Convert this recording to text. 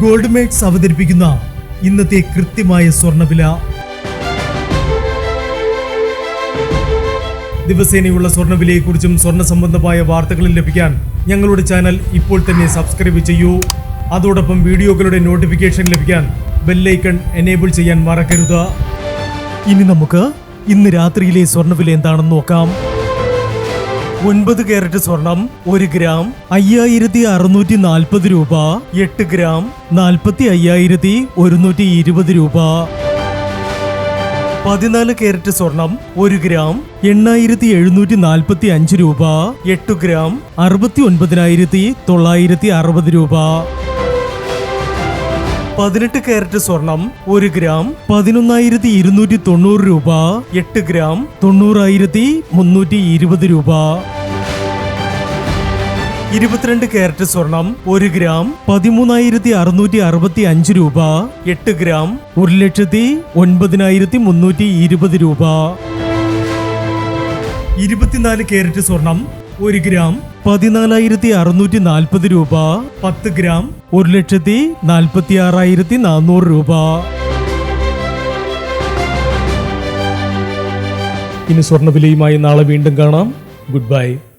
Gold makes അവതരിപ്പിക്കുന്ന ഇന്നത്തെ കൃത്യമായ സ്വർണ്ണവില. ദിവസേനയുള്ള സ്വർണ്ണവിലയെക്കുറിച്ചും സ്വർണ്ണ സംബന്ധമായ വാർത്തകളും ലഭിക്കാൻ ഞങ്ങളുടെ ചാനൽ ഇപ്പോൾ തന്നെ സബ്സ്ക്രൈബ് ചെയ്യൂ. അതോടൊപ്പം വീഡിയോകളുടെ നോട്ടിഫിക്കേഷൻ ലഭിക്കാൻ ബെല്ലൈക്കൺ എനേബിൾ ചെയ്യാൻ മറക്കരുത്. ഇനി നമുക്ക് ഇന്ന് രാത്രിയിലെ സ്വർണ്ണവില എന്താണെന്ന് നോക്കാം. 9 കാരറ്റ് സ്വർണം 1 ഗ്രാം 5640 രൂപ. 8 ഗ്രാം 45,120 രൂപ. 14 കാരറ്റ് സ്വർണം 1 ഗ്രാം 8,745 രൂപ. 8 ഗ്രാം 69,960 രൂപ. 18 കാരറ്റ് സ്വർണം 1 ഗ്രാം 11,290 രൂപ. 8 ഗ്രാം 90,320 രൂപ. 22 കാരറ്റ് സ്വർണം 1 ഗ്രാം 13,665 രൂപ. 8 ഗ്രാം 1,09,320 രൂപ. 24 കാരറ്റ് സ്വർണം 1 ഗ്രാം 14,640 രൂപ. 10 ഗ്രാം 1,46,400 രൂപ. ഇനി സ്വർണ്ണവിലയുമായി നാളെ വീണ്ടും കാണാം. Good bye.